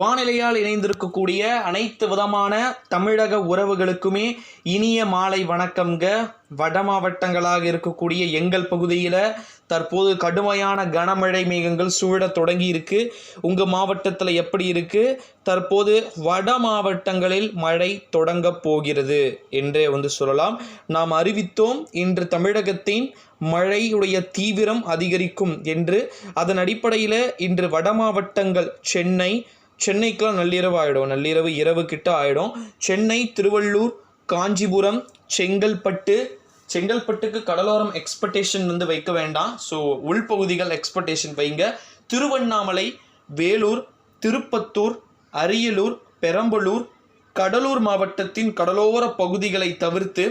வானிலையால் இணைந்திருக்கக்கூடிய அனைத்து விதமான தமிழக உறவுகளுக்குமே இனிய மாலை வணக்கம்ங்க. வட மாவட்டங்களாக இருக்கக்கூடிய எங்கள் பகுதியில் தற்போது கடுமையான கனமழை மேகங்கள் சூழ தொடங்கி இருக்கு. உங்கள் மாவட்டத்தில் எப்படி இருக்கு? தற்போது வட மாவட்டங்களில் மழை தொடங்க போகிறது என்றே சொல்லலாம். நாம் அறிவித்தோம் இன்று தமிழகத்தின் மழையுடைய தீவிரம் அதிகரிக்கும் என்று. அதன் அடிப்படையில் இன்று வட மாவட்டங்கள் சென்னைக்கெலாம் நள்ளிரவு ஆகிடும், இரவு கிட்ட ஆகிடும். சென்னை, திருவள்ளூர், காஞ்சிபுரம், செங்கல்பட்டுக்கு கடலோரம் எக்ஸ்பெக்டேஷன் வைக்க வேண்டாம். ஸோ உள்பகுதிகள் எக்ஸ்பெக்டேஷன் வைங்க. திருவண்ணாமலை, வேலூர், திருப்பத்தூர், அரியலூர், பெரம்பலூர், கடலூர் மாவட்டத்தின் கடலோர பகுதிகளை தவிர்த்து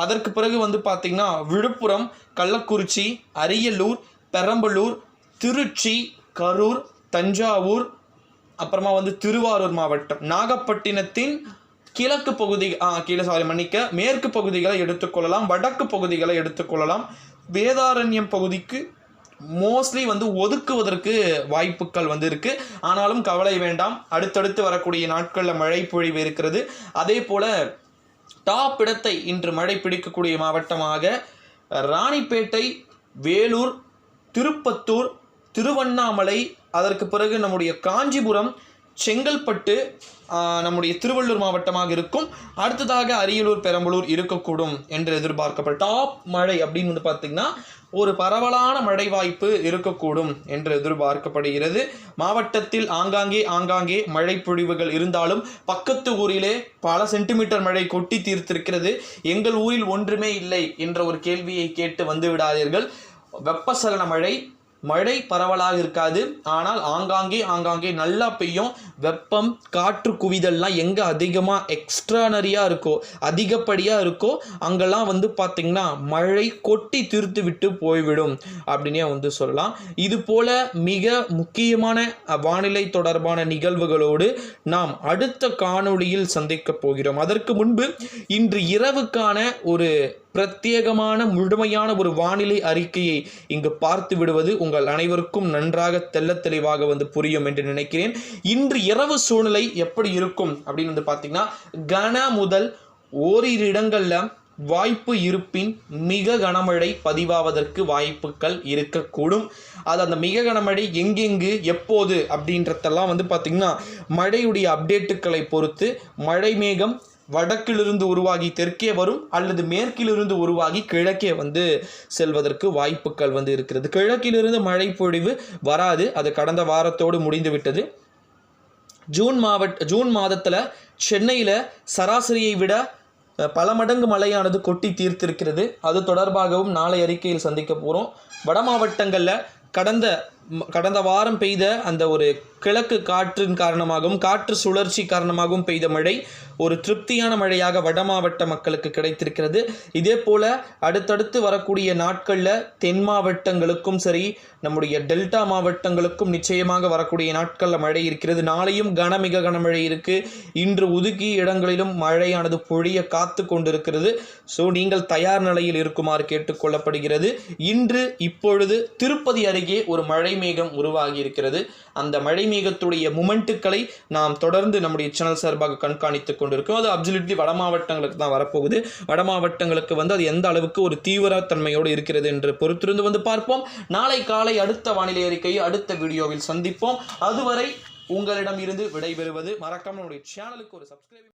அதற்கு பிறகு பார்த்திங்கன்னா விழுப்புரம், கள்ளக்குறிச்சி, அரியலூர், பெரம்பலூர், திருச்சி, கரூர், தஞ்சாவூர், அப்புறமா திருவாரூர் மாவட்டம், நாகப்பட்டினத்தின் கிழக்கு பகுதி மேற்கு பகுதிகளை எடுத்துக்கொள்ளலாம், வடக்கு பகுதிகளை எடுத்துக்கொள்ளலாம். வேதாரண்யம் பகுதிக்கு மோஸ்ட்லி ஒதுக்குவதற்கு வாய்ப்புகள் இருக்கு. ஆனாலும் கவலை வேண்டாம், அடுத்தடுத்து வரக்கூடிய நாட்களில் மழை பொழிவு இருக்கிறது. அதே போல டாப் இடத்தை இன்று மழை பிடிக்கக்கூடிய மாவட்டமாக ராணிப்பேட்டை, வேலூர், திருப்பத்தூர், திருவண்ணாமலை, அதற்கு பிறகு நம்முடைய காஞ்சிபுரம், செங்கல்பட்டு, நம்முடைய திருவள்ளூர் மாவட்டமாக இருக்கும். அடுத்ததாக அரியலூர், பெரம்பலூர் இருக்கக்கூடும் என்று எதிர்பார்க்கப்பட்ட டாப் மழை அப்படின்னு பார்த்திங்கன்னா ஒரு பரவலான மழை வாய்ப்பு இருக்கக்கூடும் என்று எதிர்பார்க்கப்படுகிறது. மாவட்டத்தில் ஆங்காங்கே மழை பொழிவுகள் இருந்தாலும் பக்கத்து ஊரிலே பல சென்டிமீட்டர் மழை கொட்டி தீர்த்திருக்கிறது. எங்கள் ஊரில் ஒன்றுமே இல்லை என்ற ஒரு கேள்வியை கேட்டு வந்து விடாதீர்கள். வெப்பசலன மழை பரவலாக இருக்காது, ஆனால் ஆங்காங்கே நல்லா பெய்யும். வெப்பம், காற்று குவிதல்லாம் எங்கே அதிகமாக எக்ஸ்ட்ரானரியாக இருக்கோ, அதிகப்படியாக இருக்கோ அங்கெல்லாம் பார்த்திங்கன்னா மழை கொட்டி தீர்த்து விட்டு போய்விடும் அப்படின்னே சொல்லலாம். இது போல மிக முக்கியமான வானிலை தொடர்பான நிகழ்வுகளோடு நாம் அடுத்த காணொளியில் சந்திக்க போகிறோம். அதற்கு முன்பு இன்று இரவுக்கான ஒரு பிரத்யேகமான முழுமையான ஒரு வானிலை அறிக்கையை இங்கு பார்த்து விடுவது உங்கள் அனைவருக்கும் நன்றாக தெளிவாக புரியும் என்று நினைக்கிறேன். இன்று இரவு சூழ்நிலை எப்படி இருக்கும் அப்படின்னு பார்த்தீங்கன்னா, கன முதல் ஓரிரு இடங்களில் வாய்ப்பு இருப்பின் மிக கனமழை பதிவாவதற்கு வாய்ப்புகள் இருக்கக்கூடும். அது அந்த மிக கனமழை எங்கெங்கு எப்போது அப்படின்றதெல்லாம் பார்த்திங்கன்னா மழையுடைய அப்டேட்டுகளை பொறுத்து மழை மேகம் வடக்கிலிருந்து உருவாகி தெற்கே வரும் அல்லது மேற்கிலிருந்து உருவாகி கிழக்கே செல்வதற்கு வாய்ப்புகள் இருக்கிறது. கிழக்கிலிருந்து மழை பொழிவு வராது, அது கடந்த வாரத்தோடு முடிந்து விட்டது. ஜூன் மாதத்தில் சென்னையில் சராசரியை விட பல மடங்கு மழையானது கொட்டி தீர்த்திருக்கிறது. அது தொடர்பாகவும் நாளை அறிக்கையில் சந்திக்க போகிறோம். வட மாவட்டங்களில் கடந்த வாரம் பெய்த அந்த ஒரு கிழக்கு காற்றின் காரணமாகவும் காற்று சுழற்சி காரணமாகவும் பெய்த மழை ஒரு திருப்தியான மழையாக வட மாவட்ட மக்களுக்கு கிடைத்திருக்கிறது. இதே போல் அடுத்தடுத்து வரக்கூடிய நாட்களில் தென் மாவட்டங்களுக்கும் சரி, நம்முடைய டெல்டா மாவட்டங்களுக்கும் நிச்சயமாக வரக்கூடிய நாட்களில் மழை இருக்கிறது. நாளையும் மிக கனமழை இருக்குது. இன்று ஒதுக்கிய இடங்களிலும் மழையானது பொழிய காத்து கொண்டிருக்கிறது. ஸோ நீங்கள் தயார் நிலையில் இருக்குமாறு கேட்டுக்கொள்ளப்படுகிறது. இப்பொழுது திருப்பதி அருகே ஒரு மழை மேகம் உருவாகி இருக்கிறது. அந்த மழை மேகத்துடைய மூமெண்ட்டுகளை நாம் தொடர்ந்து நம்முடைய சேனல் சார்பாக கண்காணித்துக் கொண்டிருக்கோம். அது அப்சல்யூட்லி வட மாவட்டங்களுக்கு தான் வரப்போகுது. வட மாவட்டங்களுக்கு அது எந்த அளவுக்கு ஒரு தீவிரத்தன்மையோடு இருக்கிறது என்று பொறுத்திருந்து பார்ப்போம். நாளை காலை அடுத்த வானிலை அறிக்கையை அடுத்த வீடியோவில் சந்திப்போம். அதுவரை உங்களிடம் இருந்து விடைபெறுவது மறக்காம நம்முடைய சேனலுக்கு ஒரு சப்ஸ்கிரைப்